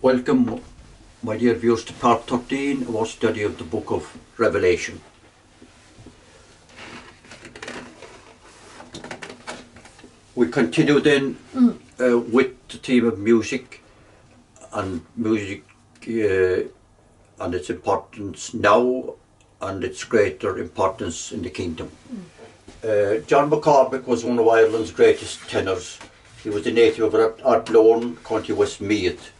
Welcome, my dear viewers, to part 13 of our study of the book of Revelation. We continue then with the theme of music and its importance now and its greater importance in the kingdom. John McCormick was one of Ireland's greatest tenors. He was a native of Athlone, County Westmeath.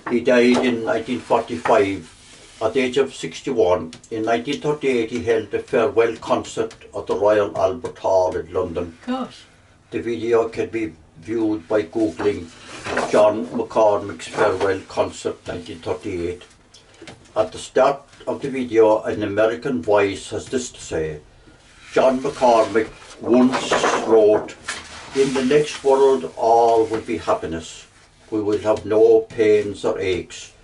He died in 1945 at the age of 61. In 1938 he held a farewell concert at the Royal Albert Hall in London. Gosh. The video can be viewed by googling John McCormick's farewell concert 1938. At the start of the video, an American voice has this to say: John McCormick once wrote, "In the next world all will be happiness. We will have no pains or aches.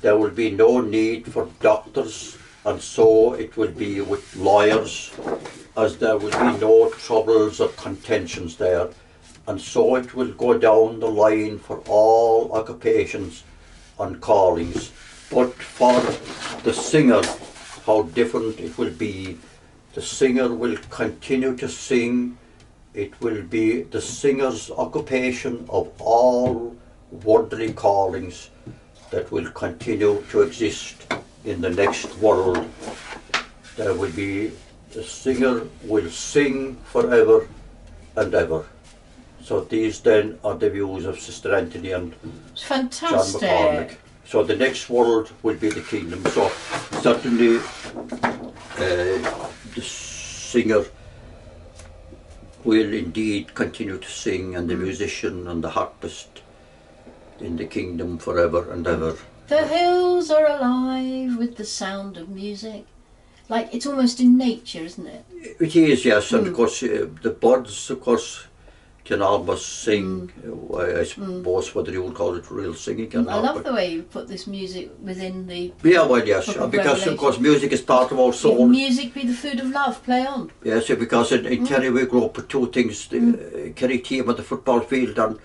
There will be no need for doctors, and so it will be with lawyers, as there will be no troubles or contentions there, and so it will go down the line for all occupations and callings. But for the singer, how different it will be. The singer will continue to sing. It will be the singer's occupation of all worldly callings that will continue to exist in the next world. There will be, the singer will sing forever and ever." So these then are the views of Sister Anthony and John McCormick. So the next world will be the kingdom. So certainly the singer will indeed continue to sing, and the musician and the harpist in the kingdom forever and ever. The hills are alive with the sound of music. Like, it's almost in nature, isn't it? It is, yes, and of course the birds, of course, can almost sing. I suppose whether you would call it real singing or not. I love the way you put this music within the Yeah, well, yes, book of because Revelation. of course music is part of our If soul. music be the food of love, play on. Yes, because in Kerry we grew up with two things: the Kerry team at the football field and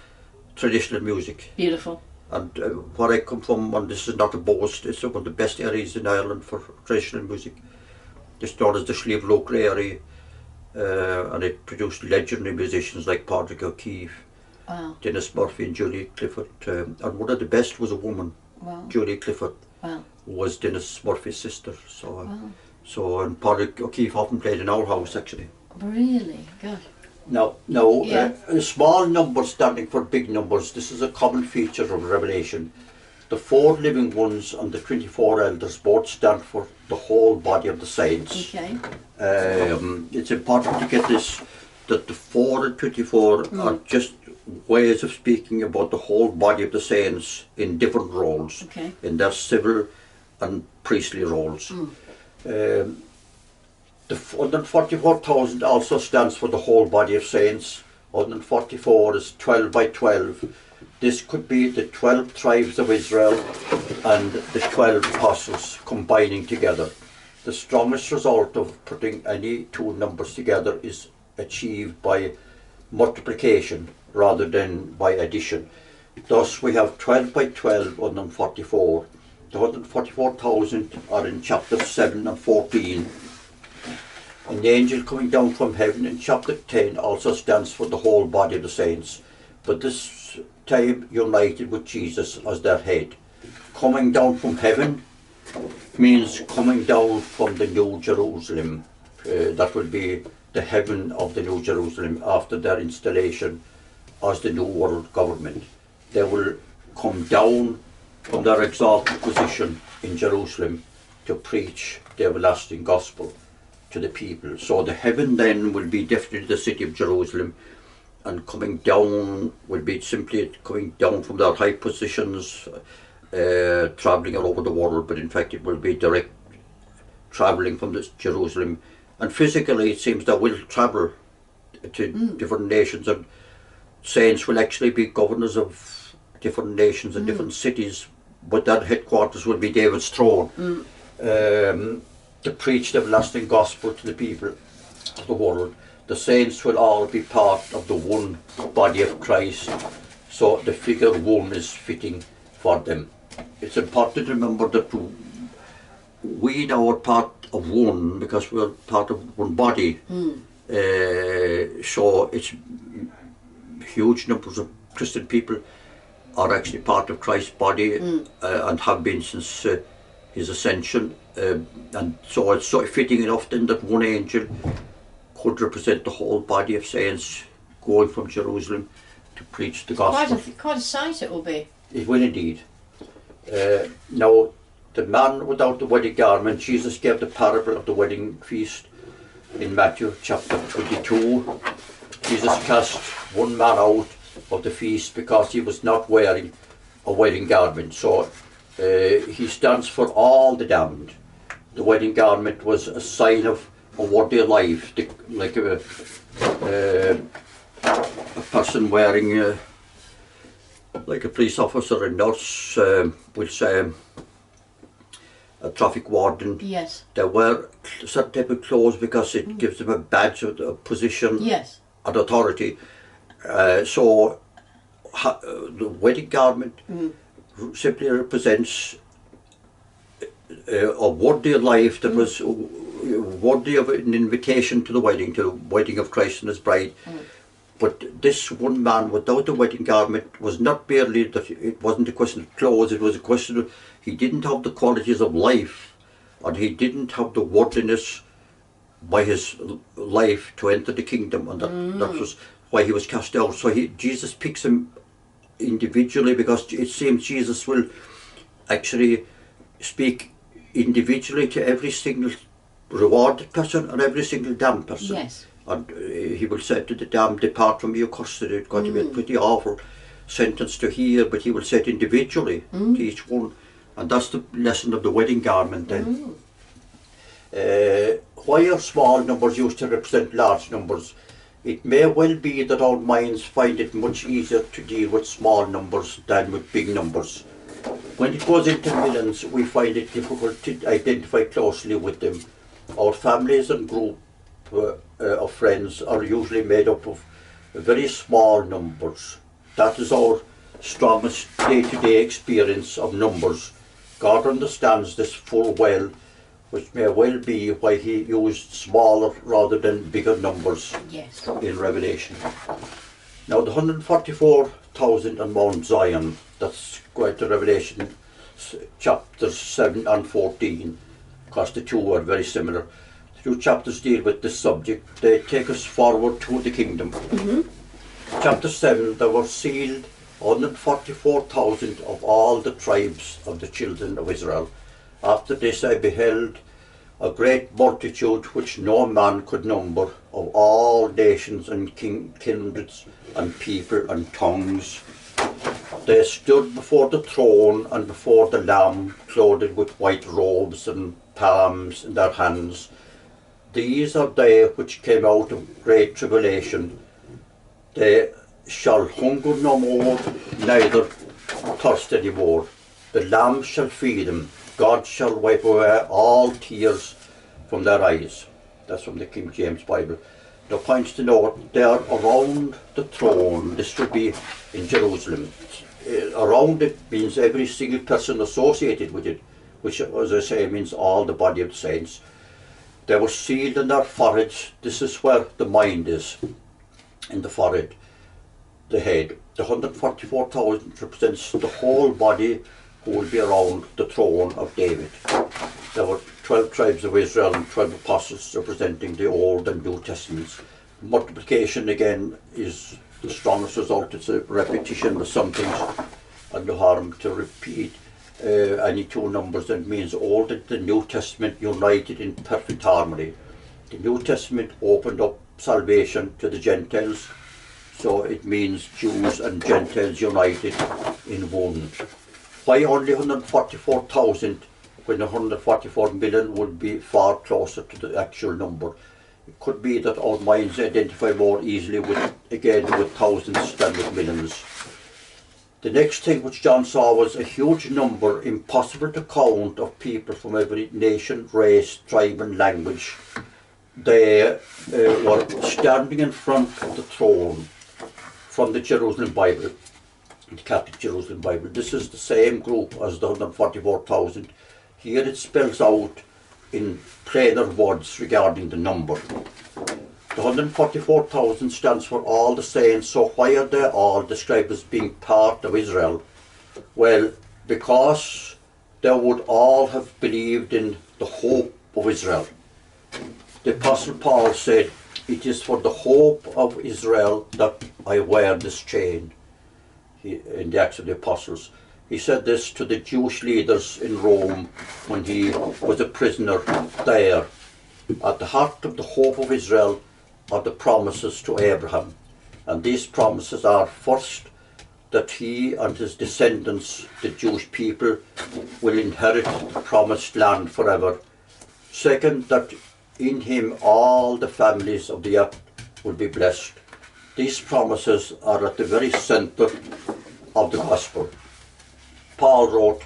traditional music. Beautiful. And where I come from, and this is not a boast, it's one of the best areas in Ireland for traditional music. It's known as the Slieve Local area, and it produced legendary musicians like Padraig O'Keefe, Wow. Dennis Murphy and Julie Clifford. And one of the best was a woman, Wow. Julie Clifford, Wow. who was Dennis Murphy's sister. So, Wow. And Padraig O'Keefe often played in our house actually. Really? Gosh. No, Yeah. small numbers standing for big numbers. This is a common feature of Revelation. The 4 living ones and the 24 elders both stand for the whole body of the saints. Okay. It's important to get this, that the 4 and 24 are just ways of speaking about the whole body of the saints in different roles, Okay. in their civil and priestly roles. The 144,000 also stands for the whole body of saints. 144 is 12 by 12. This could be the 12 tribes of Israel and the 12 apostles combining together. The strongest result of putting any two numbers together is achieved by multiplication rather than by addition. Thus we have 12 by 12, 144. The 144,000 are in chapters 7 and 14. And the angel coming down from heaven in chapter 10 also stands for the whole body of the saints, but this time united with Jesus as their head. Coming down from heaven means coming down from the New Jerusalem. That will be the heaven of the New Jerusalem after their installation as the New World Government. They will come down from their exalted position in Jerusalem to preach the everlasting gospel to the people. So the heaven then will be definitely the city of Jerusalem, and coming down will be simply coming down from their high positions, travelling all over the world, but in fact it will be direct travelling from this Jerusalem. And physically it seems they will travel to different nations, and saints will actually be governors of different nations and different cities, but their headquarters will be David's throne. To preach the everlasting gospel to the people of the world. The saints will all be part of the one body of Christ, so the figure one is fitting for them. it's important to remember that we now are part of one because we're part of one body. So it's huge numbers of Christian people are actually part of Christ's body and have been since his ascension. And so it's sort of fitting enough then that one angel could represent the whole body of saints going from Jerusalem to preach the gospel. Quite a sight it will be. It will indeed. Now, the man without the wedding garment, Jesus gave the parable of the wedding feast in Matthew chapter 22. Jesus cast one man out of the feast because he was not wearing a wedding garment. So he stands for all the damned. The wedding garment was a sign of a worthy life, like a person wearing, like a police officer, a nurse, which a traffic warden. Yes. They wear certain type of clothes because it gives them a badge of position and authority. So the wedding garment simply represents a worthy life that was worthy of an invitation to the wedding of Christ and his bride. But this one man without the wedding garment was not merely that it wasn't a question of clothes, it was a question of he didn't have the qualities of life, and he didn't have the worthiness by his life to enter the kingdom, and that was why he was cast out. So Jesus picks him individually, because it seems Jesus will actually speak individually to every single rewarded person and every single damned person. Yes. And he will say to the damned, depart from me, you cursed. It's going to be a pretty awful sentence to hear, but he will say it individually to each one. And that's the lesson of the wedding garment then. Why are small numbers used to represent large numbers? It may well be that our minds find it much easier to deal with small numbers than with big numbers. When it goes into millions, we find it difficult to identify closely with them. Our families and group of friends are usually made up of very small numbers. That is our strongest day-to-day experience of numbers. God understands this full well, which may well be why he used smaller rather than bigger numbers in Revelation. Now the 144,000 on Mount Zion, that's quite to Revelation chapters 7 and 14, because the two are very similar. The two chapters deal with this subject. They take us forward to the kingdom. Chapter 7, there were sealed 144,000 of all the tribes of the children of Israel. After this I beheld a great multitude which no man could number, of all nations and kindreds and people and tongues. They stood before the throne and before the Lamb, clothed with white robes and palms in their hands. These are they which came out of great tribulation. They shall hunger no more, neither thirst any more. The Lamb shall feed them. God shall wipe away all tears from their eyes. That's from the King James Bible. Now, points to note, they are around the throne. This should be in Jerusalem. Around it means every single person associated with it, which, as I say, means all the body of the saints. They were sealed in their foreheads. This is where the mind is, in the forehead, the head. The 144,000 represents the whole body who will be around the throne of David. There were 12 tribes of Israel and 12 apostles representing the Old and New Testaments. Multiplication again is the strongest result. It's a repetition of some things, and no harm to repeat any two numbers. That means Old and the New Testament united in perfect harmony. The New Testament opened up salvation to the Gentiles, so it means Jews and Gentiles united in one. Why only 144,000 when 144 million would be far closer to the actual number? It could be that our minds identify more easily with thousands than with millions. The next thing which John saw was a huge number, impossible to count, of people from every nation, race, tribe and language. They were standing in front of the throne from the Jerusalem Bible. in the Catholic Jerusalem Bible. This is the same group as the 144,000. Here it spells out in plainer words regarding the number. The 144,000 stands for all the saints, so why are they all described as being part of Israel? Well, because they would all have believed in the hope of Israel. The Apostle Paul said, "It is for the hope of Israel that I wear this chain," in the Acts of the Apostles. He said this to the Jewish leaders in Rome when he was a prisoner there. At the heart of the hope of Israel are the promises to Abraham. And these promises are, first, that he and his descendants, the Jewish people, will inherit the promised land forever. Second, that in him all the families of the earth will be blessed. These promises are at the very centre of the gospel. Paul wrote,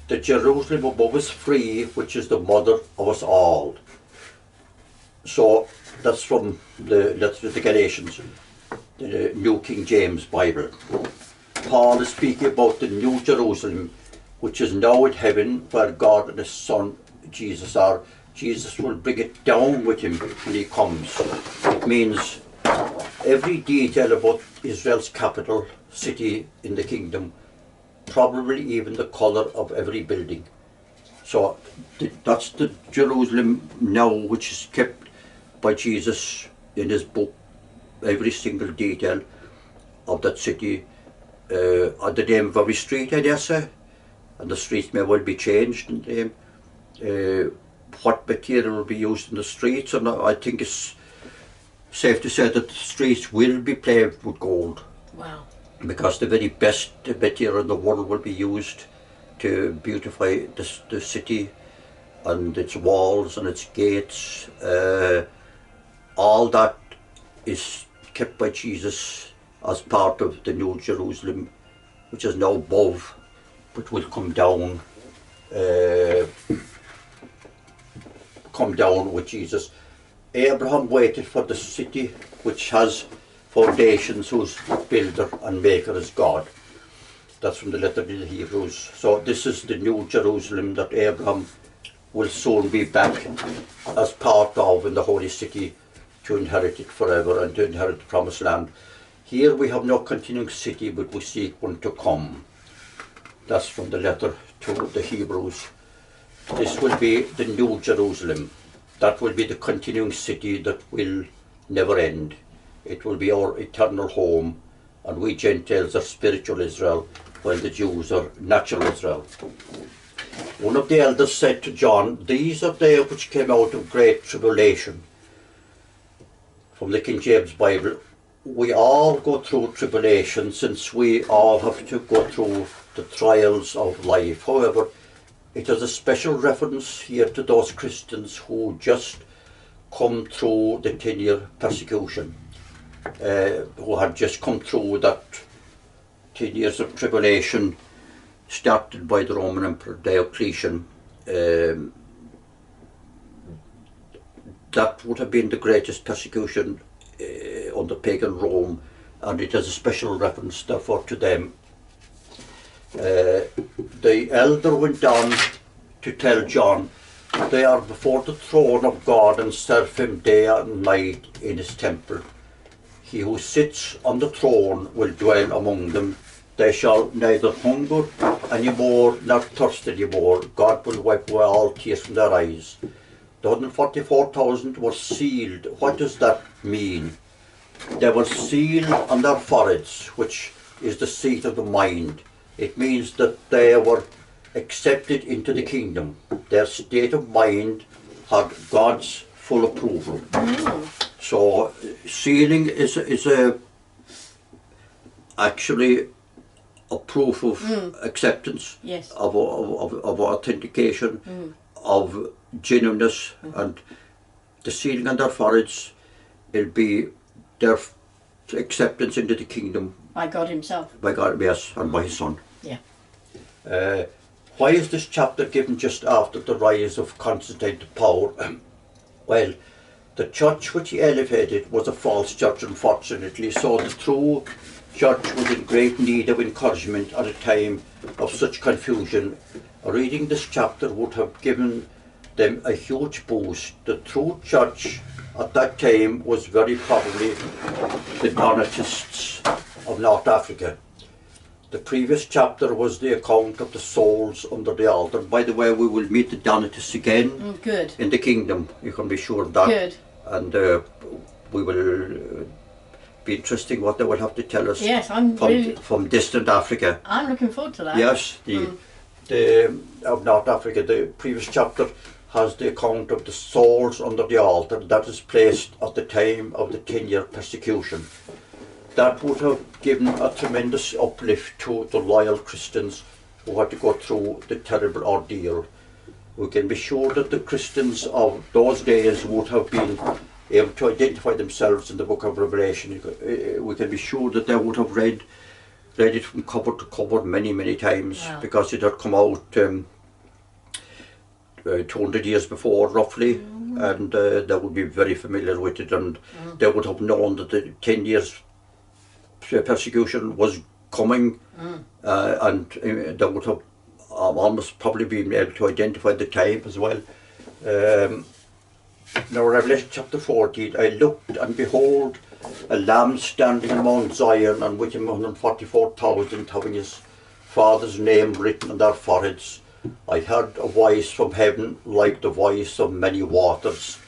"The Jerusalem above is free, which is the mother of us all." So that's from the letter to the Galatians, the New King James Bible. Paul is speaking about the New Jerusalem, which is now in heaven, where God and his Son Jesus are. Jesus will bring it down with him when he comes. It means every detail about Israel's capital city in the kingdom, probably even the colour of every building. So that's the Jerusalem now, which is kept by Jesus in his book, every single detail of that city. The name of every street, I dare say, and the streets may well be changed in name. What material will be used in the streets, and I think it's safe to say that the streets will be paved with gold. Wow. Because the very best material in the world will be used to beautify the city and its walls and its gates. All that is kept by Jesus as part of the New Jerusalem, which is now above, but will come down with Jesus. Abraham waited for the city which has foundations, whose builder and maker is God. That's from the letter to the Hebrews. So this is the New Jerusalem that Abraham will soon be back as part of in the holy city, to inherit it forever and to inherit the promised land. Here we have no continuing city, but we seek one to come. That's from the letter to the Hebrews. This will be the New Jerusalem. That will be the continuing city that will never end. It will be our eternal home, and we Gentiles are spiritual Israel, while the Jews are natural Israel. One of the elders said to John, "These are they which came out of great tribulation." From the King James Bible. We all go through tribulation, since we all have to go through the trials of life. However, it has a special reference here to those Christians who just come through the 10-year persecution, who had just come through that 10 years of tribulation started by the Roman Emperor Diocletian. That would have been the greatest persecution under pagan Rome, and it has a special reference therefore to them. The elder went on to tell John, "They are before the throne of God and serve him day and night in his temple. He who sits on the throne will dwell among them. They shall neither hunger any more nor thirst any more. God will wipe away all tears from their eyes." The 144,000 were sealed. What does that mean? They were sealed on their foreheads, which is the seat of the mind. It means that they were accepted into the kingdom. Their state of mind had God's full approval. So sealing is actually a proof of acceptance, yes, of authentication, of genuineness, and the sealing on their foreheads will be their acceptance into the kingdom. By God himself. By God, yes, and by his Son. Yeah. Why is this chapter given just after the rise of Constantine to power? Well, the church which he elevated was a false church, unfortunately, so the true church was in great need of encouragement at a time of such confusion. Reading this chapter would have given them a huge boost. The true church at that time was very probably the Donatists of North Africa. The previous chapter was the account of the souls under the altar. By the way, we will meet the Donatists again Good. in the kingdom. You can be sure of that. Good. And we will be interesting what they will have to tell us. Yes, I'm from distant Africa. I'm looking forward to that. Yes, the of North Africa. The previous chapter has the account of the souls under the altar that is placed at the time of the 10-year persecution. That would have given a tremendous uplift to the loyal Christians who had to go through the terrible ordeal. We can be sure that the Christians of those days would have been able to identify themselves in the book of Revelation. We can be sure that they would have read it from cover to cover many times. Wow. Because it had come out 200 years before roughly, and they would be very familiar with it, and they would have known that the 10 years persecution was coming, and they would have almost probably been able to identify the time as well. Now, Revelation chapter 14, I looked and behold a lamb standing on Mount Zion, and with him 144,000 having his father's name written on their foreheads. I heard a voice from heaven like the voice of many waters,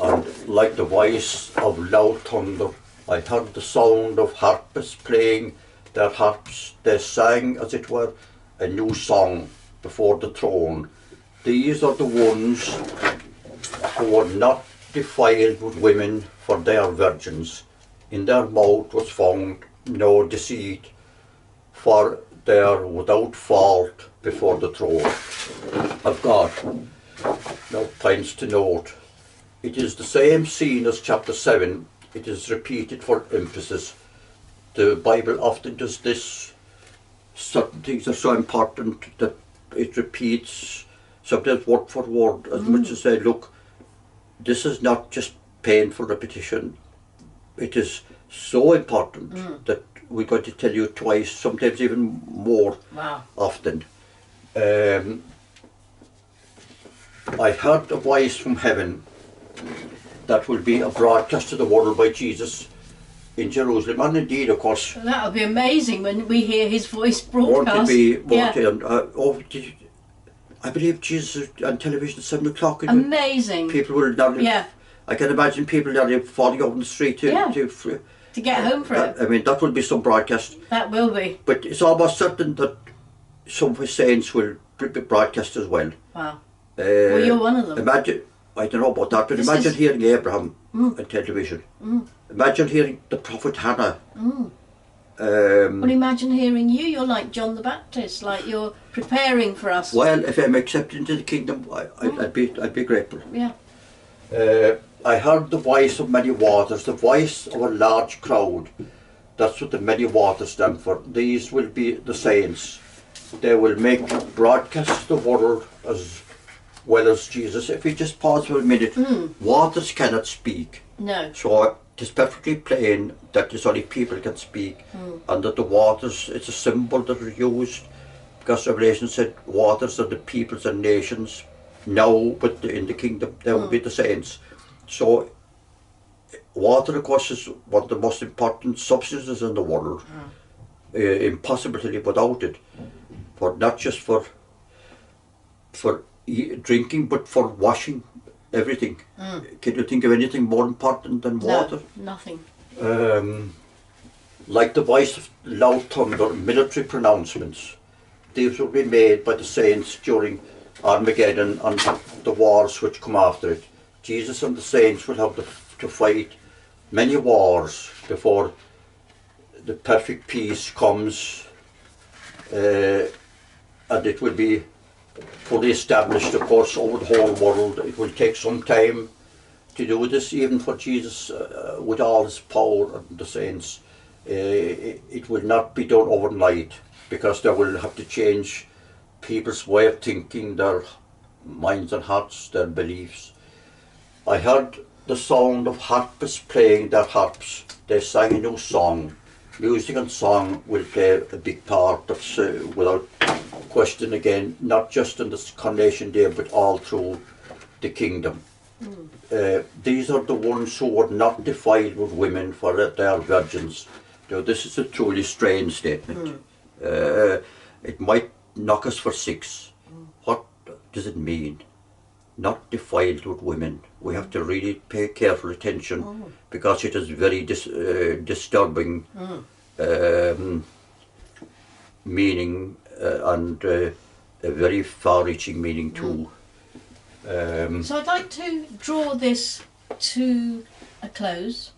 and like the voice of loud thunder. I heard the sound of harpists playing their harps. They sang, as it were, a new song before the throne. These are the ones who were not defiled with women, for they are virgins. In their mouth was found no deceit, for they are without fault before the throne of God. Now, points to note. It is the same scene as chapter 7. It is repeated for emphasis. The Bible often does this. Certain things are so important that it repeats, sometimes word for word, as much as say, look, this is not just painful repetition. It is so important that we're going to tell you twice, sometimes even more often. I heard a voice from heaven that will be a broadcast to the world by Jesus in Jerusalem, and indeed, of course. That would be amazing when we hear his voice broadcast. I believe Jesus on television at 7 o'clock. Amazing. People will not. I can imagine people not falling out on the street to get home for it. I mean, that will be some broadcast. That will be. But it's almost certain that some of his saints will be broadcast as well. Wow. Well, you're one of them. Imagine, I don't know about that, but imagine hearing Abraham on television. Imagine hearing the prophet Hannah. Well, imagine hearing you. You're like John the Baptist, like you're preparing for us. Well, if I'm accepted into the kingdom, I'd be grateful. Yeah. I heard the voice of many waters, the voice of a large crowd. That's what the many waters stand for. These will be the saints. They will make broadcast the world as well as Jesus. If we just pause for a minute, waters cannot speak. No. So it is perfectly plain that there's only people can speak, and that the waters, it's a symbol that is used, because Revelation said waters are the peoples and nations. Now, but in the kingdom, there will be the saints. So, water, of course, is one of the most important substances in the world. Impossible to live without it. Not just for drinking, but for washing, everything. Can you think of anything more important than water? No, nothing. Like the voice of loud thunder, military pronouncements. These will be made by the saints during Armageddon and the wars which come after it. Jesus and the saints will have to fight many wars before the perfect peace comes, and it will be fully established, of course, over the whole world. It will take some time to do this, even for Jesus, with all his power and the saints. It will not be done overnight, because they will have to change people's way of thinking, their minds and hearts, their beliefs. I heard the sound of harpists playing their harps. They sang a new song music and song will play a big part of, without question again, not just on this coronation day, but all through the kingdom. These are the ones who were not defiled with women, for that they are virgins. Now, this is a truly strange statement. It might knock us for six. What does it mean? Not defiled with women. We have to really pay careful attention because it is very disturbing meaning and a very far-reaching meaning too. So I'd like to draw this to a close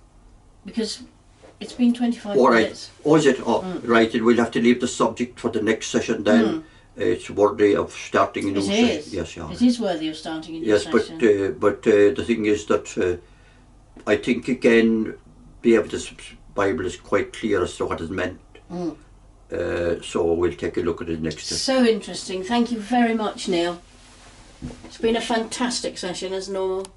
because it's been 25 minutes. Oh, is it? Oh, right. And we'll have to leave the subject for the next session then. It's worthy of starting a new session. It is. Yes, yeah. It is worthy of starting a new session. Yes, but the thing is that I think again, this Bible is quite clear as to what is meant. So we'll take a look at it next time. So interesting. Thank you very much, Neil. It's been a fantastic session as normal.